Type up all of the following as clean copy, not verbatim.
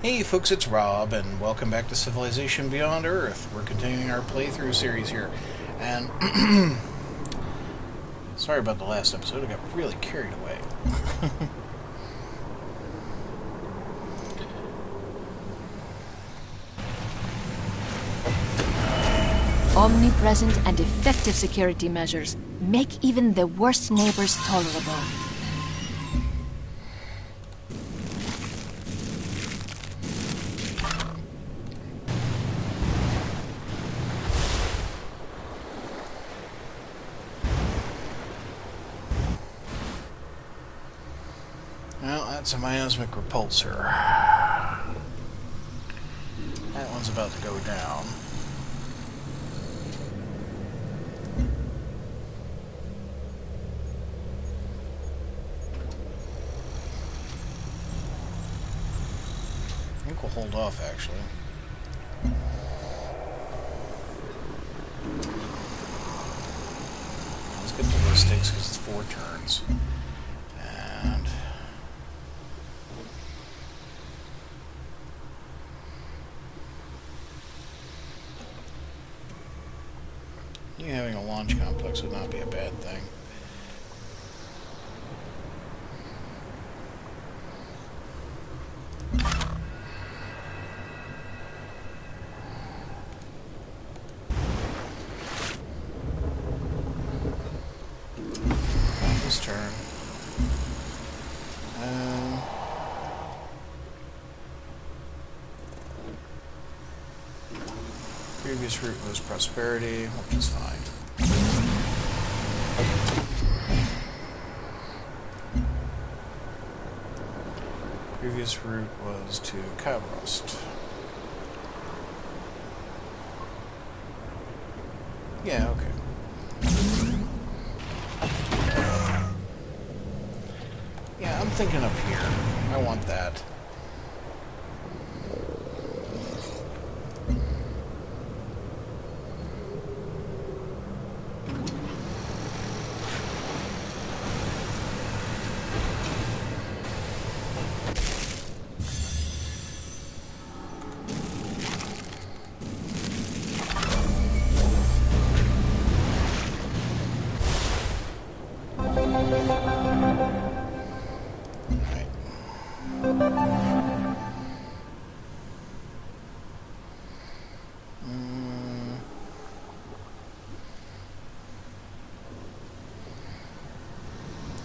Hey folks, it's Rob, and welcome back to Civilization Beyond Earth. We're continuing our playthrough series here, and sorry about the last episode, I got really carried away. Omnipresent and effective security measures make even the worst neighbors tolerable. Well, that's a miasmic repulsor. That one's about to go down. I think we'll hold off, actually. Let's get to ballistics because it's 4 turns. And you having a launch complex would not be a bad thing. This turn. Previous route was prosperity, which is fine. Previous route was to Kavrost. Yeah, okay. Yeah, I'm thinking up here. I want that.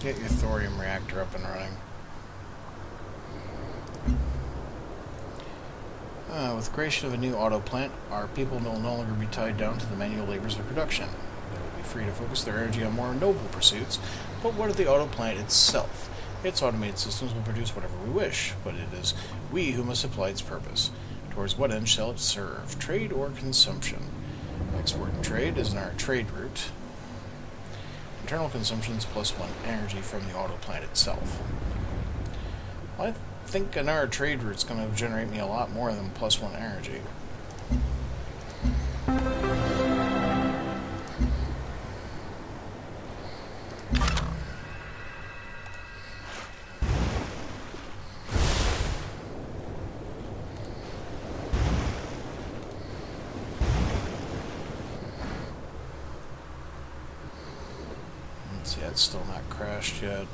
Get your thorium reactor up and running. With creation of a new auto plant, our people will no longer be tied down to the manual labors of production. They will be free to focus their energy on more noble pursuits. But what of the auto plant itself? Its automated systems will produce whatever we wish, but it is we who must supply its purpose. Towards what end shall it serve? Trade or consumption? Export and trade is in our trade route. Internal consumption is +1 energy from the auto plant itself. Well, I think our trade route is going to generate me a lot more than +1 energy. Yeah, it's still not crashed yet.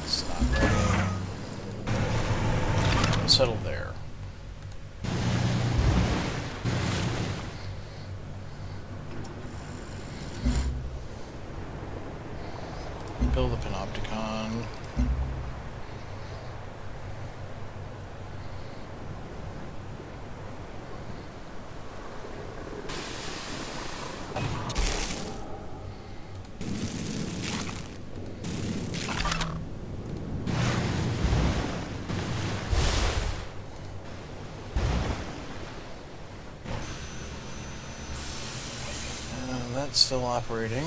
That's not ready. Settle there. Build a panopticon. And that's still operating.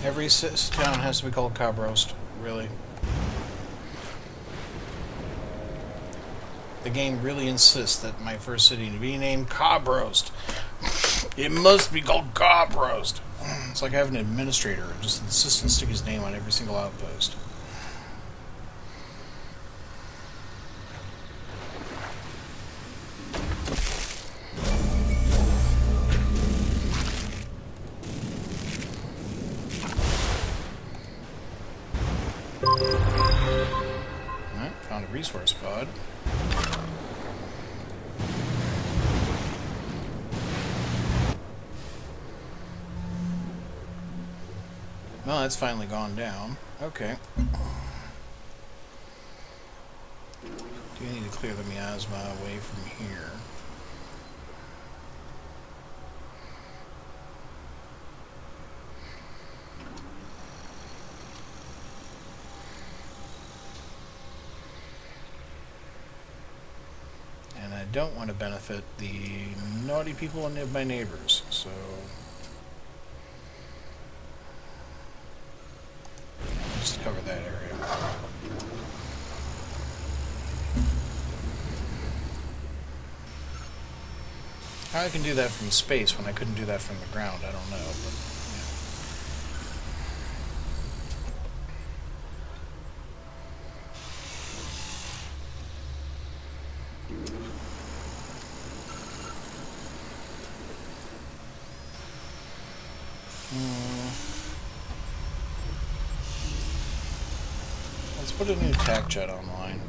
Every town has to be called Cob Roast, really. The game really insists that my first city to be named Cob Roast. It must be called Cob Roast. It's like having an administrator who just insists on stick his name on every single outpost. Alright, found a resource pod. Well, that's finally gone down. Okay. Do you need to clear the miasma away from here? And I don't want to benefit the naughty people and my neighbors, so... just cover that area. How I can do that from space when I couldn't do that from the ground, I don't know, but let's put a new tac jet online.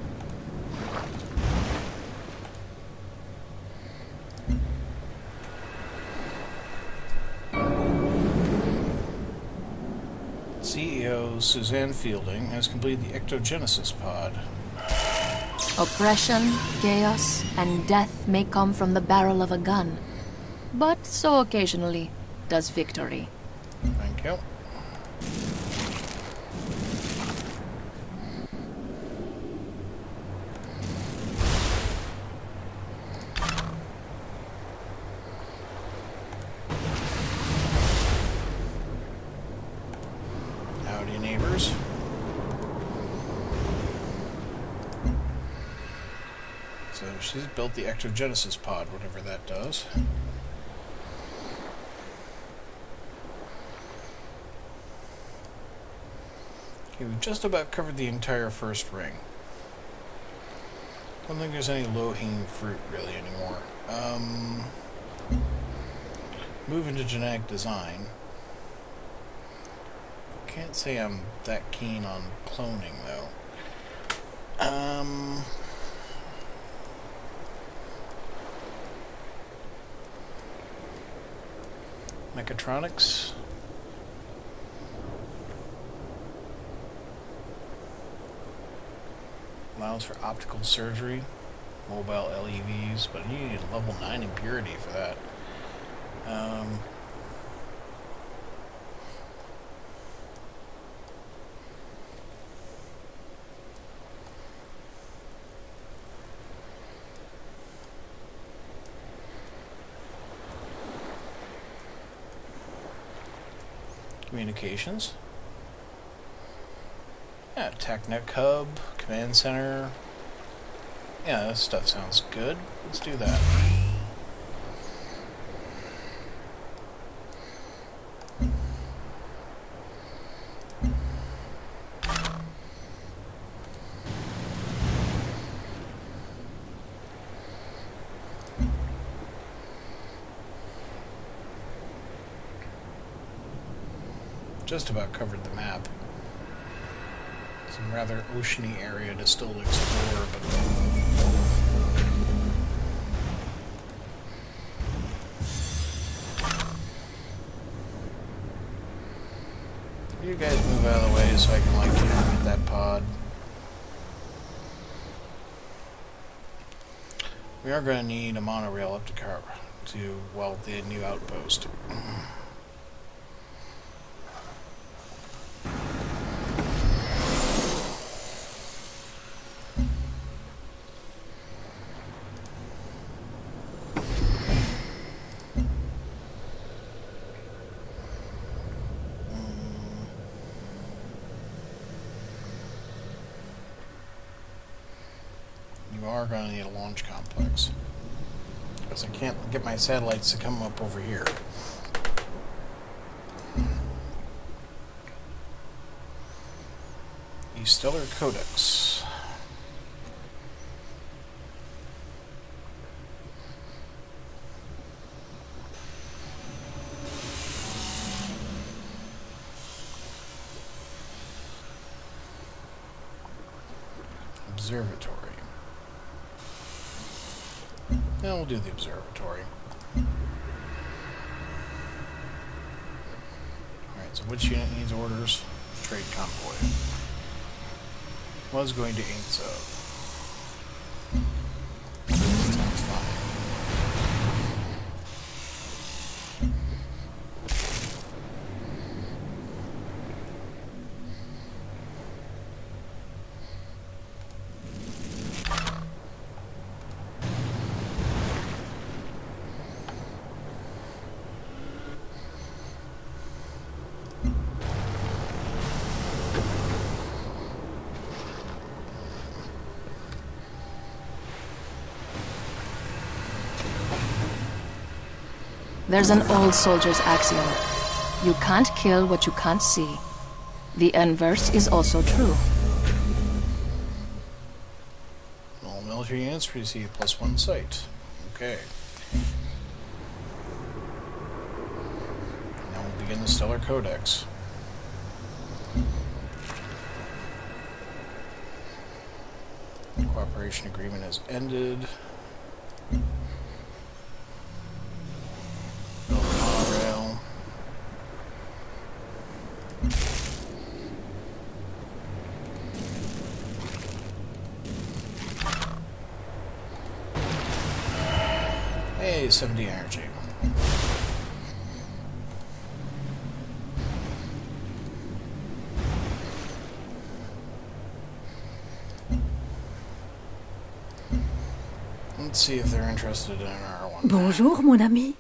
CEO Suzanne Fielding has completed the ectogenesis pod. Oppression, chaos, and death may come from the barrel of a gun. But so occasionally does victory. Thank you. Howdy, neighbors. So she's built the ectogenesis pod, whatever that does. Okay, we've just about covered the entire first ring. Don't think there's any low-hanging fruit really anymore. Move into genetic design. Can't say I'm that keen on cloning though. Mechatronics. Allows for optical surgery, mobile LEVs, but you need level 9 impurity for that. Communications. Yeah, TechNet Hub, Command Center. Yeah, this stuff sounds good. Let's do that. Just about covered the map. Some rather oceany area to still explore, but you guys move out of the way so I can get that pod. We are going to need a monorail up to the new outpost. You are going to need a launch complex. Because I can't get my satellites to come up over here. The Stellar Codex. Observatory. Now we'll do the observatory. Alright, so which unit needs orders? Trade convoy. Was going to ain't so. Sounds fine. There's an old soldier's axiom. You can't kill what you can't see. The inverse is also true. All military units receive +1 sight. Okay. Now we'll begin the Stellar Codex. The cooperation agreement has ended. Build a monorail. Hey, 70 energy. Let's see if they're interested in our one. Bonjour, mon ami.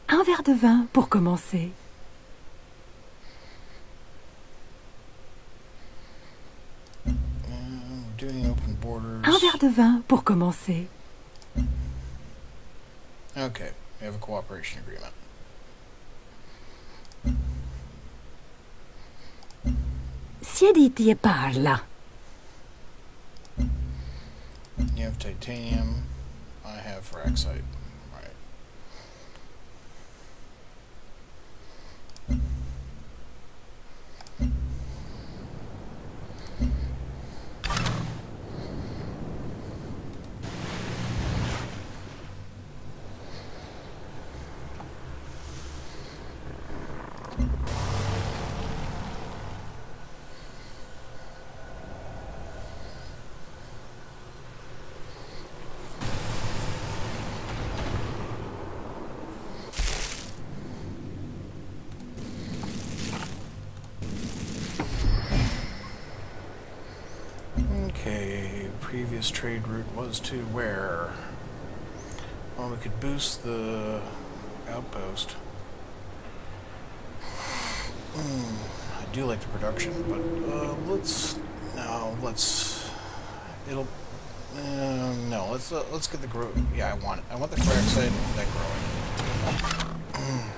Un verre de vin pour commencer. We're doing open borders. Un verre de vin pour commencer. Okay, we have a cooperation agreement. Siediti e parla. You have titanium. I have Firaxite. Right. Okay, previous trade route was to where? Well, we could boost the outpost. I do like the production, but let's get the growth. Yeah, I want it. I want the Firaxite and that growing.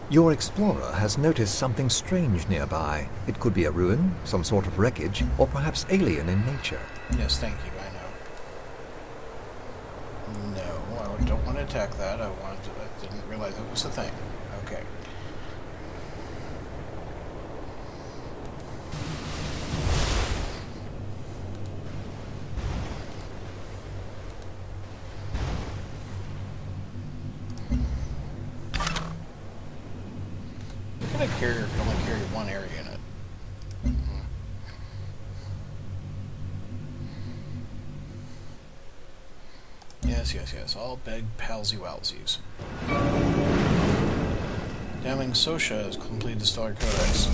Your explorer has noticed something strange nearby. It could be a ruin, some sort of wreckage, or perhaps alien in nature. Yes, thank you, I know. No, I don't want to attack that. I didn't realize it was a thing. Okay. Look at a carrier can only carry one area in it. Yes. All beg palsy-walsies. Damning Sosha has completed the Stellar Codex.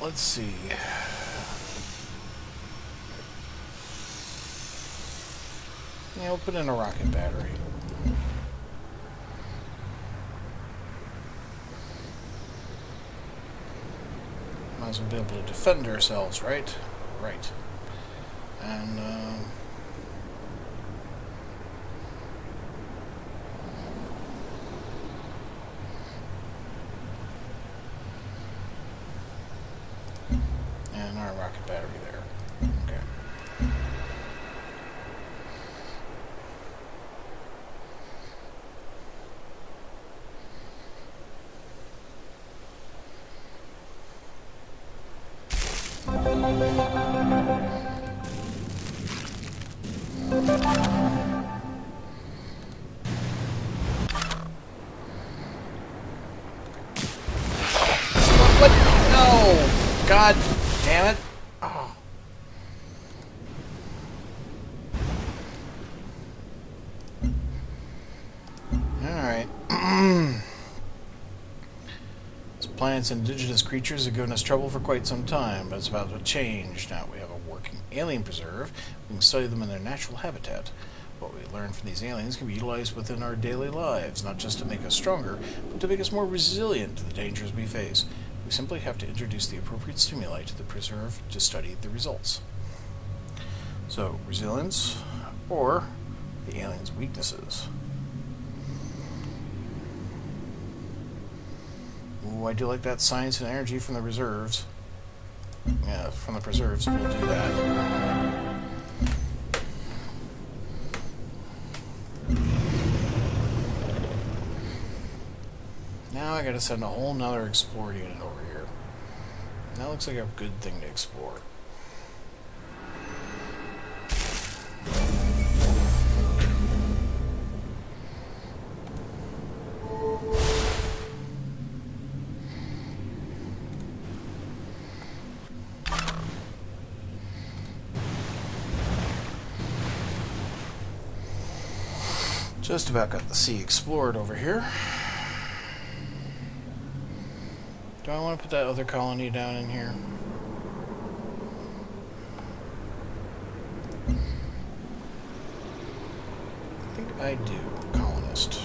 let's see. Yeah, we'll put in a rocket battery. Might as well be able to defend ourselves, right? Right. And, and our rocket battery there. Okay. What? No! God damn it! Oh. Alright. This planet's indigenous creatures have given us trouble for quite some time, but it's about to change. Now we have a working alien preserve. We can study them in their natural habitat. What we learn from these aliens can be utilized within our daily lives, not just to make us stronger, but to make us more resilient to the dangers we face. We simply have to introduce the appropriate stimuli to the preserve to study the results. So, resilience, or the alien's weaknesses. Ooh, I do like that science and energy from the reserves. Yeah, from the preserves, we'll do that. Now I gotta send a whole nother explorer unit over here. That looks like a good thing to explore. Just about got the sea explored over here. Do I want to put that other colony down in here? I think I do, colonist.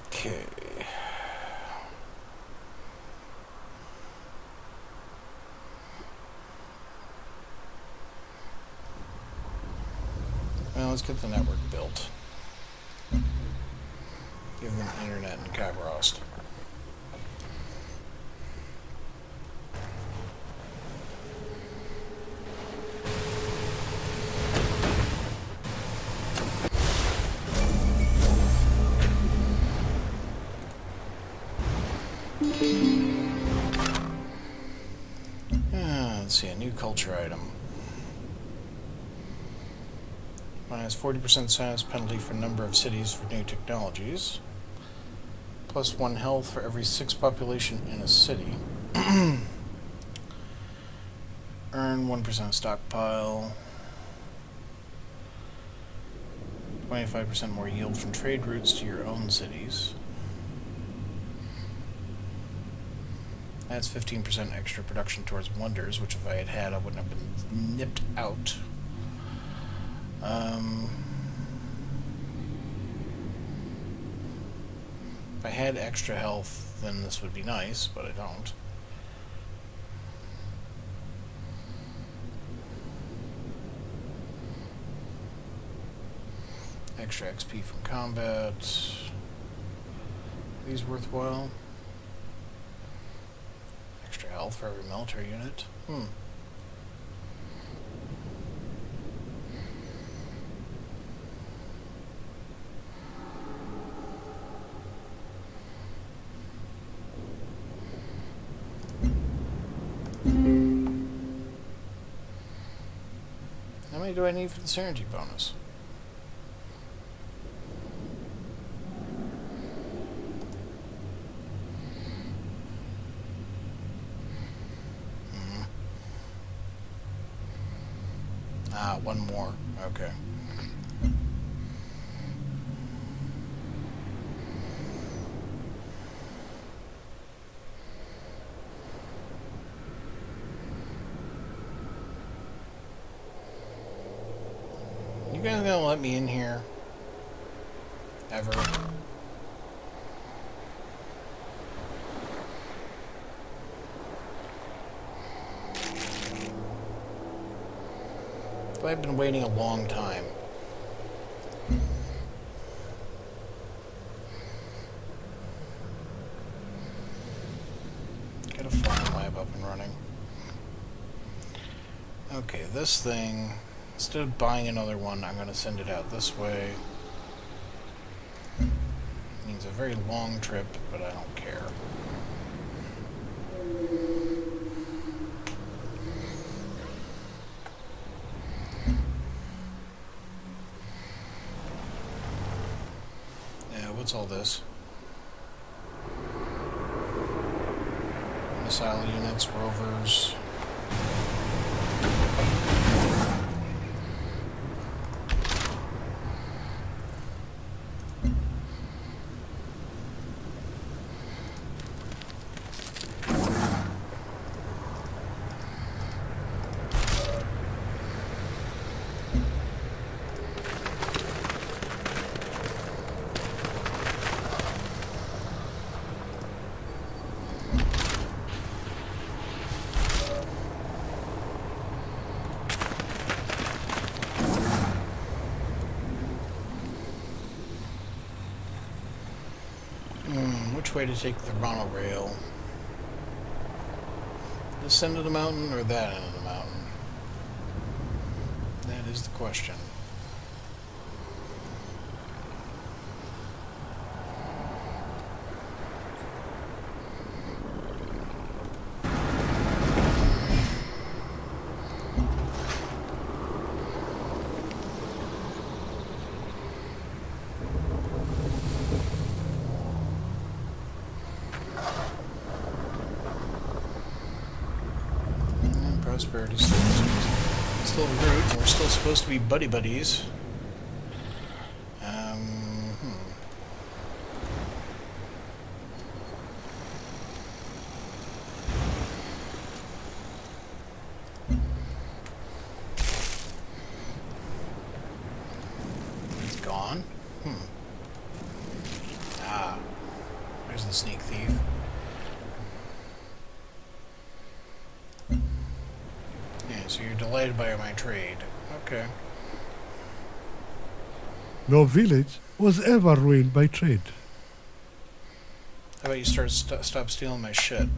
Okay. Well, let's get the network built. Give them internet and Kybrost. Let's see, a new culture item. Minus 40% science penalty for number of cities for new technologies. Plus 1 health for every 6 population in a city. Earn 1% stockpile. 25% more yield from trade routes to your own cities. That's 15% extra production towards wonders, which if I had had, I wouldn't have been nipped out. If I had extra health, then this would be nice, but I don't. Extra XP from combat. These worthwhile. Extra health for every military unit. How many do I need for the synergy bonus? Ah, one more. Okay. You guys gonna let me in here? Ever? I've been waiting a long time. Get a farm lab up and running. Okay, this thing, instead of buying another one, I'm going to send it out this way. It means a very long trip, but I don't care. What's all this? Missile units, rovers. Which way to take the monorail? This end of the mountain or that end of the mountain? That is the question. Prosperity still root, and we're still supposed to be buddy-buddies. It's gone? Ah, there's the sneak thief. So you're delayed by my trade. Okay. No village was ever ruined by trade. How about you stop stealing my shit?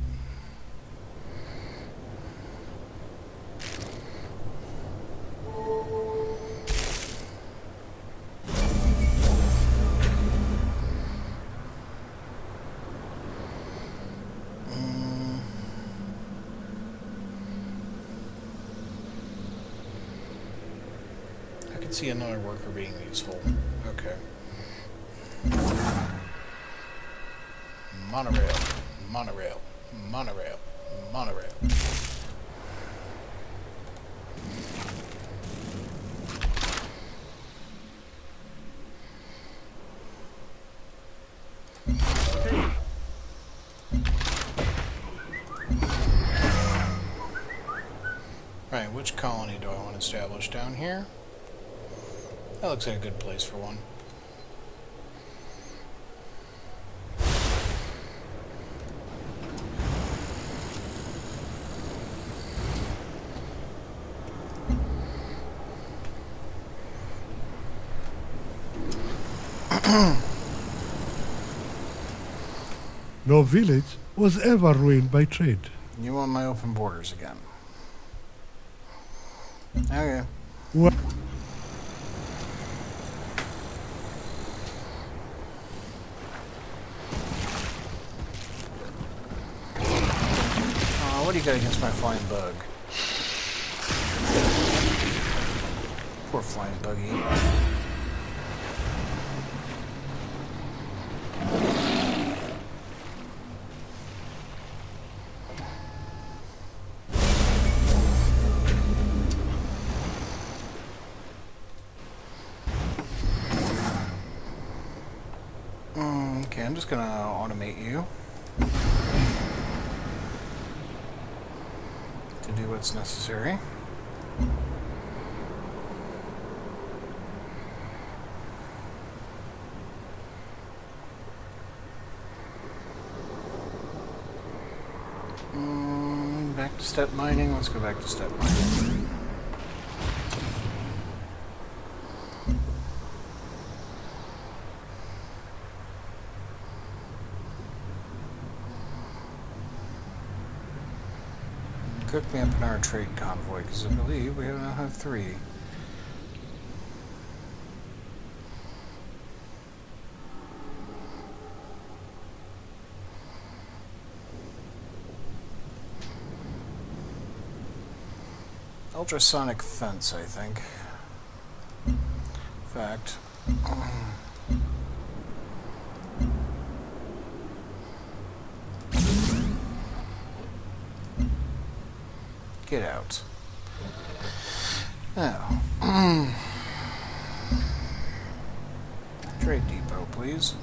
See another worker being useful. Okay. Monorail, monorail, monorail, monorail. Right, which colony do I want to establish down here? That looks like a good place for one. No village was ever ruined by trade. You want my open borders again. Okay. What? What do you got against my flying bug? Poor flying buggy. just gonna automate you to do what's necessary. Back to step mining. Let's go back to step mining. Cook me up in our trade convoy, because I believe we now have 3. Ultrasonic fence, I think. In fact, get out. Now, trade depot, please.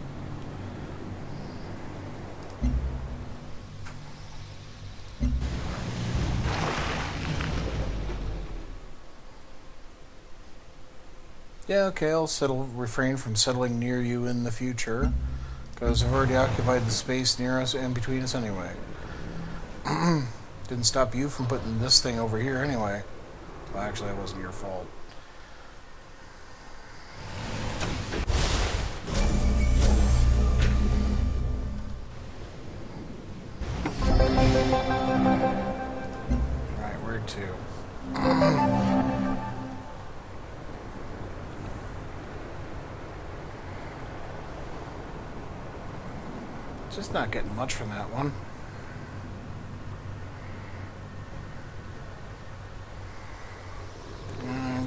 Yeah, okay, I'll refrain from settling near you in the future, because I've already occupied the space near us and between us anyway. Didn't stop you from putting this thing over here anyway. Well, actually, that wasn't your fault. Alright, where to? Just not getting much from that one.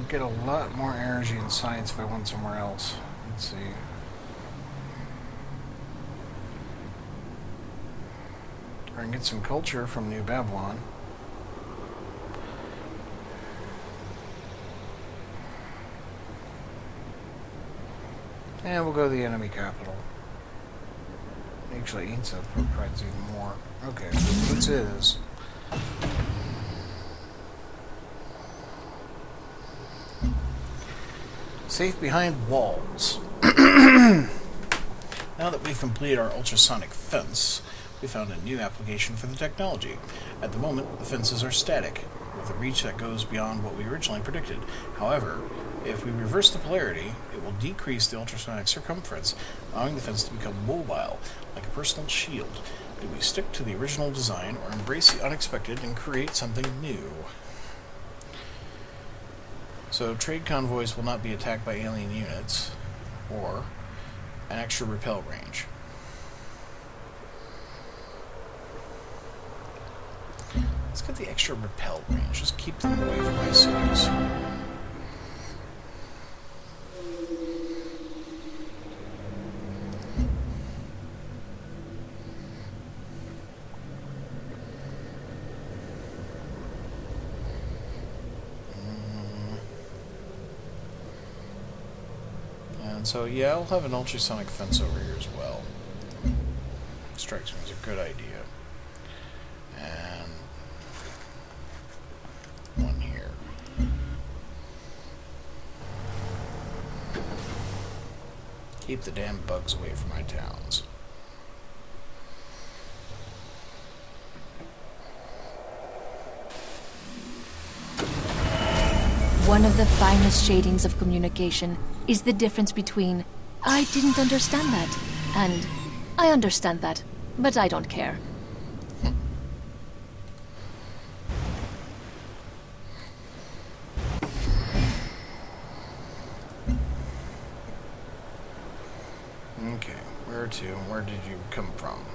Get a lot more energy and science if I went somewhere else. Let's see. Or I can get some culture from New Babylon. And we'll go to the enemy capital. Actually, Ainsa provides even more. Okay, this is. Safe behind walls. Now that we've completed our ultrasonic fence, we found a new application for the technology. At the moment, the fences are static, with a reach that goes beyond what we originally predicted. However, if we reverse the polarity, it will decrease the ultrasonic circumference, allowing the fence to become mobile, like a personal shield. Do we stick to the original design, or embrace the unexpected and create something new? So, trade convoys will not be attacked by alien units, or an extra repel range. Let's get the extra repel range. Just keep them away from my cities. And so, yeah, I'll have an ultrasonic fence over here as well. Strikes me as a good idea. And one here. Keep the damn bugs away from my towns. One of the finest shadings of communication is the difference between "I didn't understand that" and "I understand that, but I don't care." Okay, where to? Where did you come from?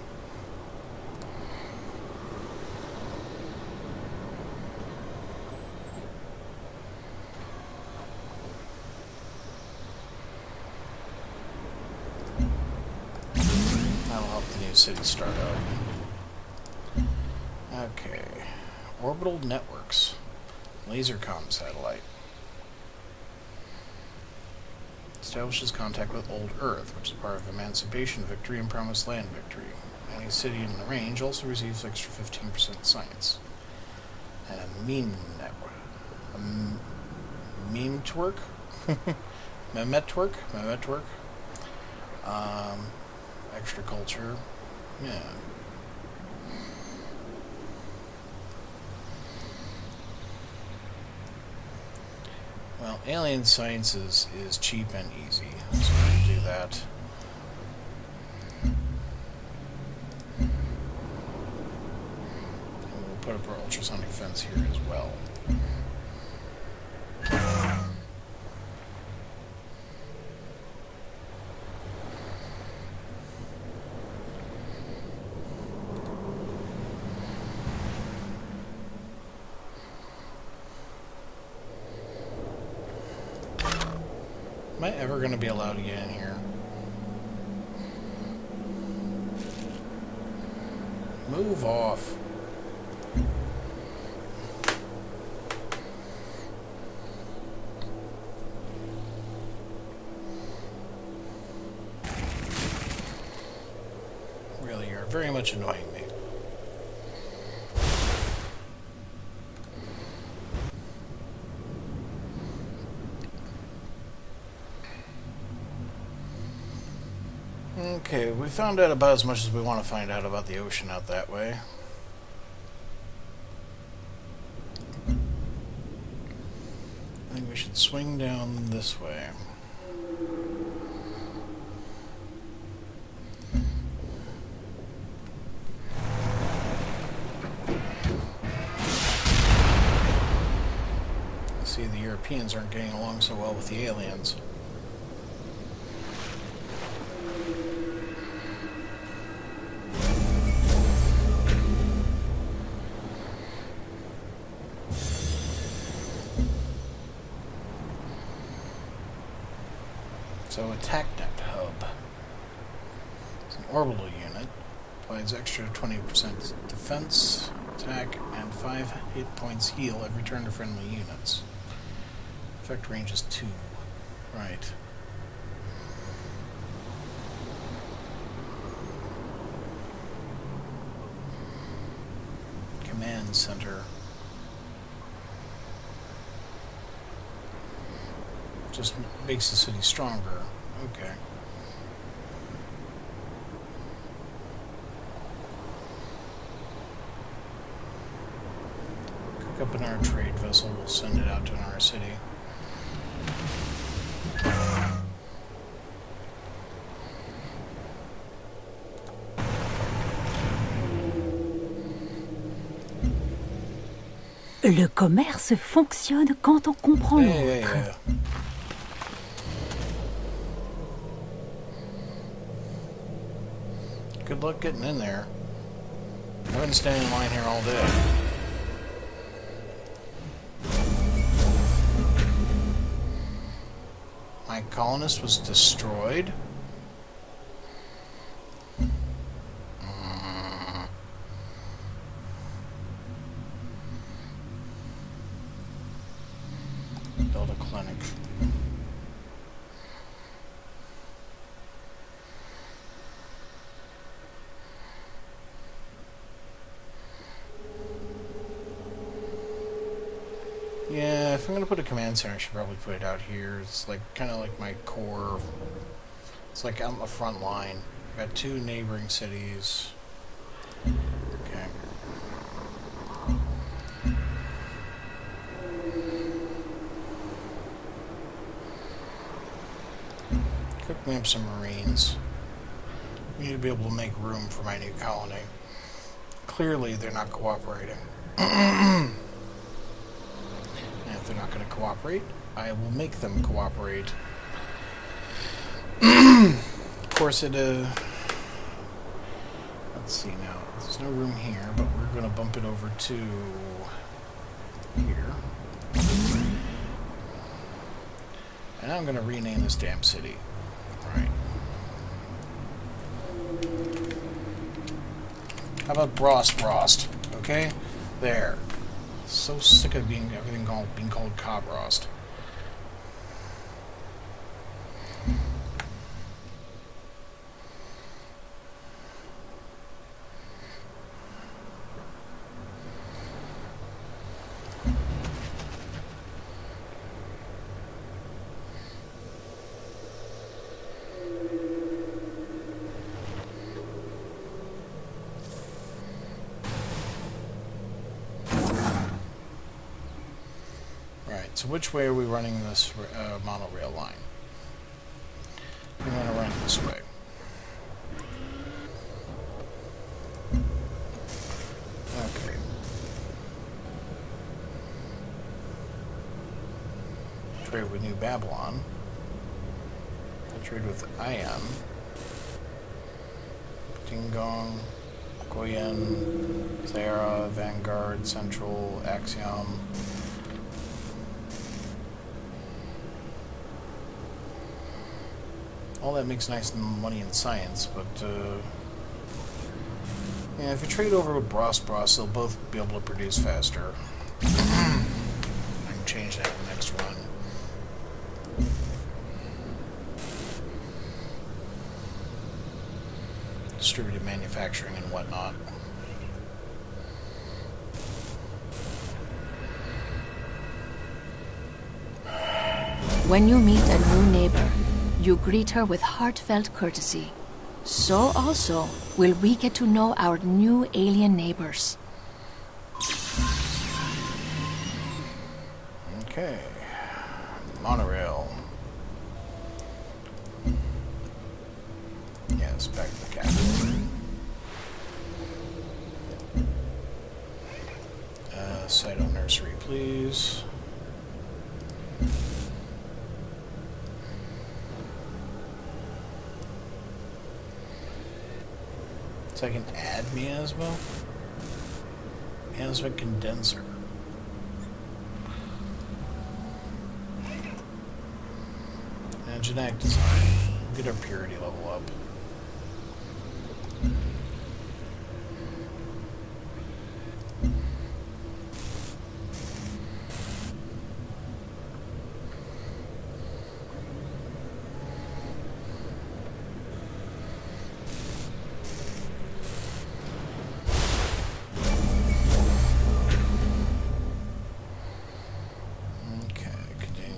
That'll help the new city start up. Okay. Orbital networks. Laser comm satellite. Establishes contact with Old Earth, which is part of Emancipation Victory and Promised Land Victory. Any city in the range also receives extra 15% science. And a meme network. A meme twerk? Memetwork? Extra culture. Yeah. Well, alien science is cheap and easy, so we'll do that. And we'll put up our ultrasonic fence here as well. Am I ever going to be allowed to get in here? Move off. Really, you're very much annoying me. Okay, we found out about as much as we want to find out about the ocean out that way. I think we should swing down this way. See, the Europeans aren't getting along so well with the aliens. So attack net hub. It's an orbital unit. Provides extra 20% defense, attack, and 5 hit points heal every turn to friendly units. Effect range is 2. Right. Command center. Just makes the city stronger. Okay. Cook up in our trade vessel. We'll send it out to our city. Le commerce fonctionne quand on comprend l'autre. Yeah. Good luck getting in there. I've been standing in line here all day. My colonist was destroyed. Build a clinic. Yeah, if I'm gonna put a command center, I should probably put it out here. It's like kind of like my core. It's like on the front line. I've got 2 neighboring cities. Okay. Cook me up some Marines. We need to be able to make room for my new colony. Clearly, they're not cooperating. If they're not going to cooperate, I will make them cooperate. Of course, let's see now. There's no room here, but we're going to bump it over to here. And I'm going to rename this damn city. Alright. How about Brost? Okay? There. So sick of everything being called Cobrost. So which way are we running this monorail line? I'm going to run it this way. Okay. Trade with New Babylon. Trade with Ion. Tingong, Goyen, Thera, Vanguard, Central, Axiom. All that makes nice money in science, but yeah, if you trade over with Bros, they'll both be able to produce faster. I can change that in the next run. Distributed manufacturing and whatnot. When you meet a new neighbor, you greet her with heartfelt courtesy. So also will we get to know our new alien neighbors. Okay. Monorail. Yes, back to the capital. Cyto nursery, please. So I can add miasma? Miasma condenser. And genetic design. Get our purity level up.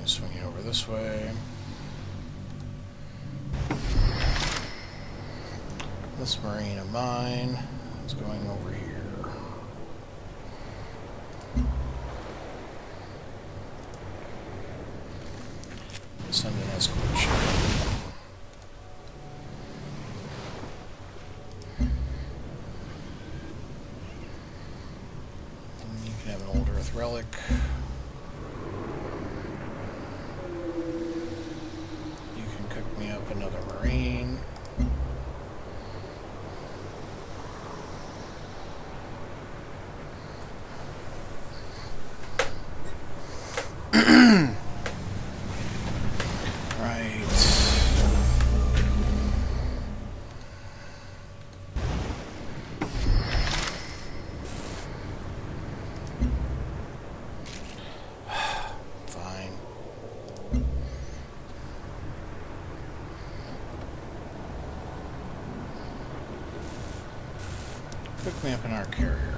Swinging over this way. This marine of mine is going over here. Send an escort ship. And you can have an old Earth relic. Another marine. Right. Fine. Pick me up in our carrier.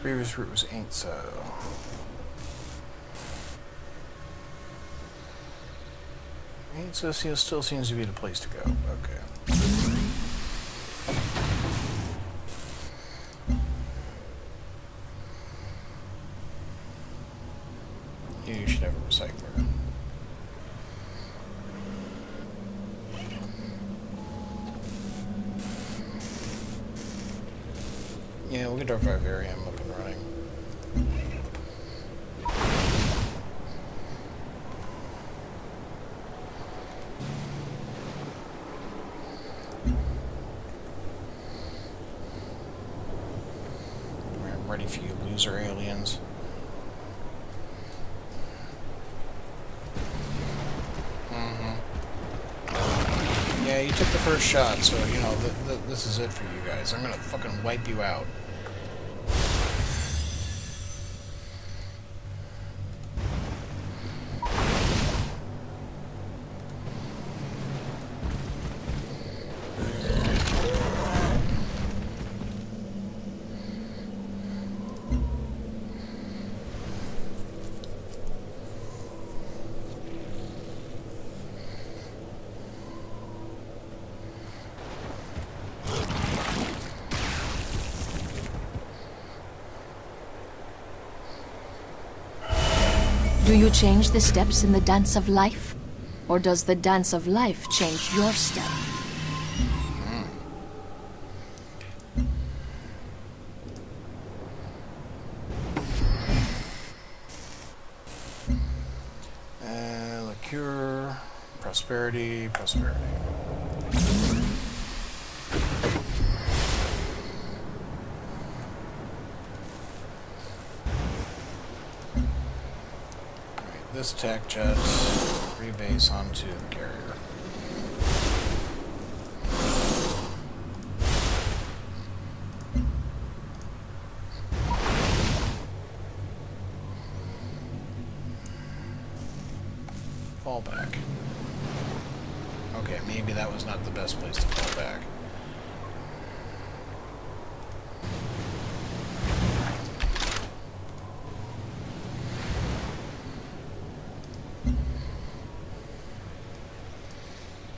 Previous route was ain't so. Ain't so still seems to be the place to go. Okay. You should have a recycler. Yeah, we'll get our vivarium up and running. I'm ready for you, loser aliens. Yeah, you took the first shot, so, you know, this is it for you guys. I'm gonna fucking wipe you out. Do you change the steps in the dance of life? Or does the dance of life change your step? Liqueur, prosperity, prosperity. Alright, this attack jet, rebase onto the carrier. Fall back. Okay, maybe that was not the best place to fall back.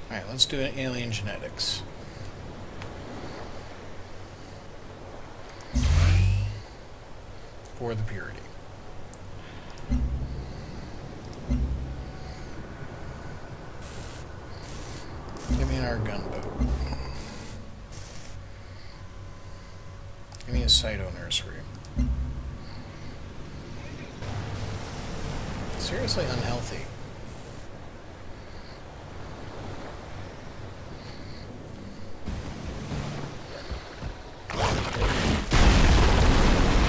Alright, let's do an alien genetics. For the purity. Give me our gunboat. Give me a Cyto nursery. Seriously unhealthy.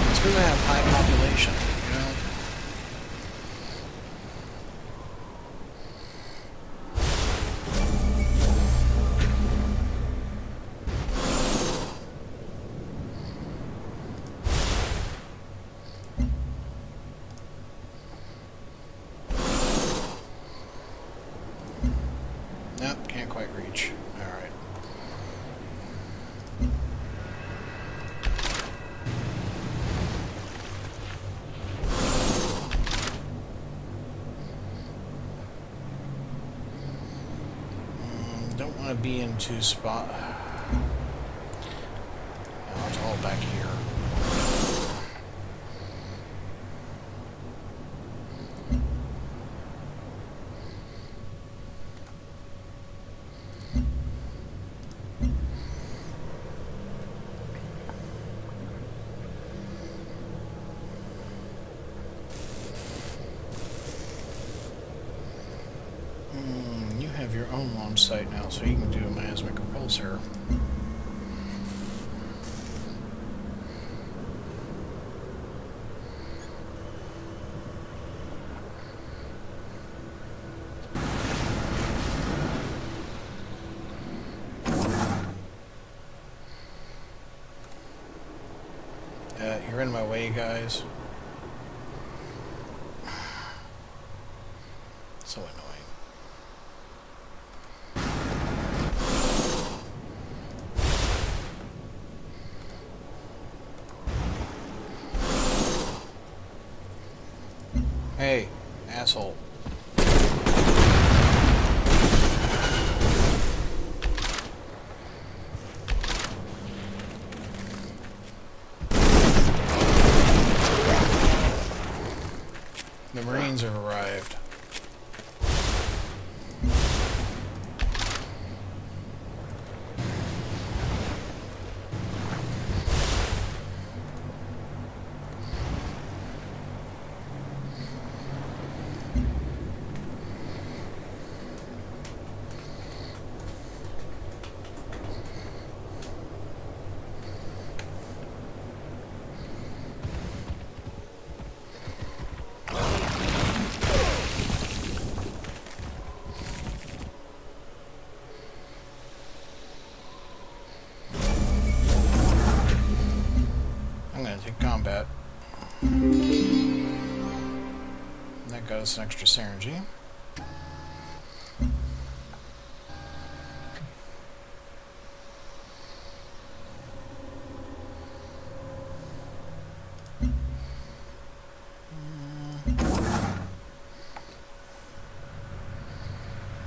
It's because I have high population, you know? Nope, can't quite reach. Alright. Don't want to be in two spot. No, it's all back here. You have your own launch site now, so you can do a miasmic repulsor. You're in my way, guys. So annoying. Hey, asshole. The Marines have arrived. Combat. That got us an extra synergy.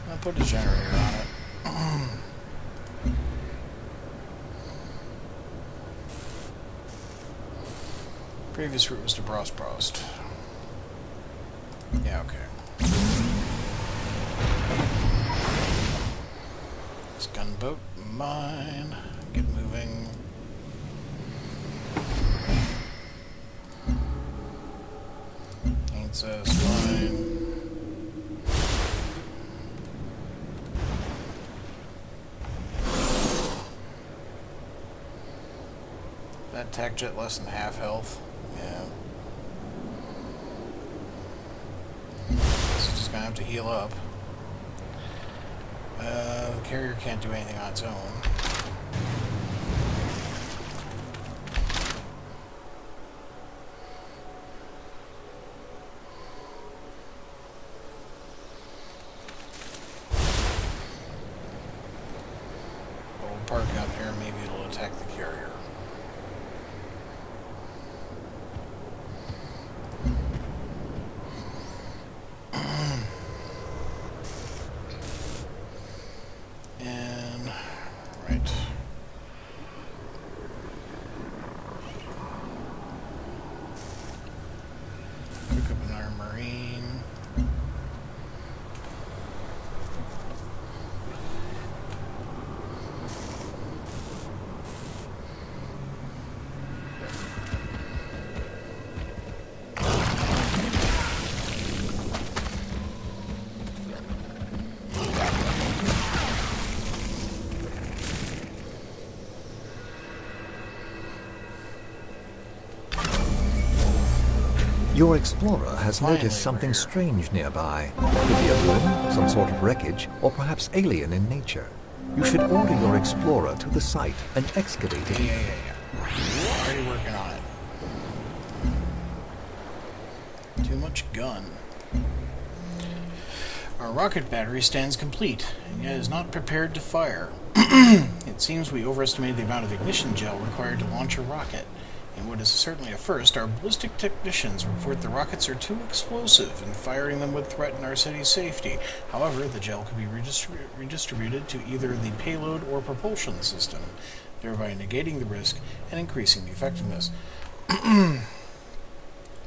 I'll put a generator on it. Previous route was to Brost. Yeah, okay. This gunboat, mine. Get moving. Princess, mine. That attack jet less than half health. Yeah. So just gonna have to heal up. The carrier can't do anything on its own. But we'll park out there, maybe it'll attack the carrier. And right. Pick up another marine. Your explorer has Finally, noticed something we're here. strange nearby. It could be a ruin, some sort of wreckage, or perhaps alien in nature. You should order your explorer to the site and excavate it. Yeah. Already working on it. Too much gun. Our rocket battery stands complete, and yet is not prepared to fire. It seems we overestimated the amount of ignition gel required to launch a rocket. In what is certainly a first, our ballistic technicians report the rockets are too explosive, and firing them would threaten our city's safety. However, the gel could be redistributed to either the payload or propulsion system, thereby negating the risk and increasing the effectiveness.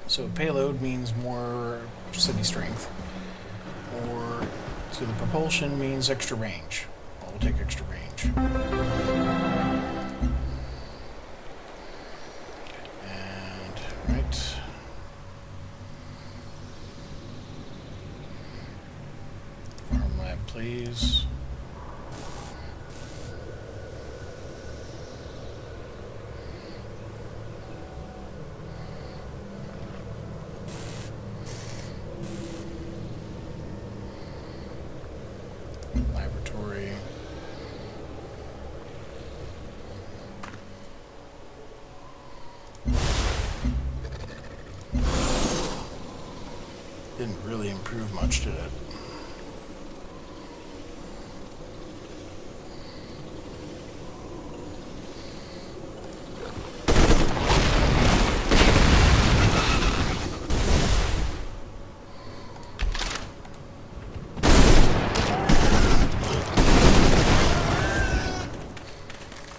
So payload means more city strength, so the propulsion means extra range. Well, we'll take extra range. Right. Farm lab, please. Laboratory. Didn't really improve much, did it?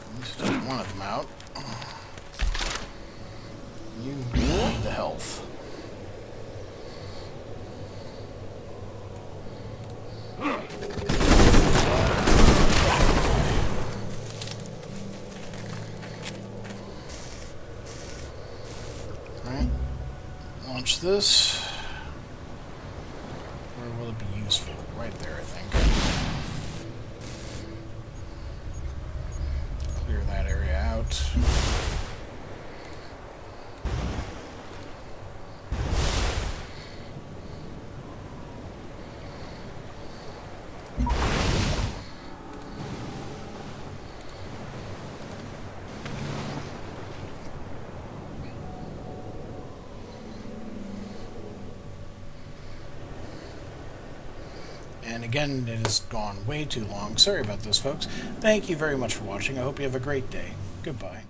At least took one of them out. You need the health. Alright, launch this. Where will it be useful? Right there, I think. Clear that area out. And again, it has gone way too long. Sorry about this, folks. Thank you very much for watching. I hope you have a great day. Goodbye.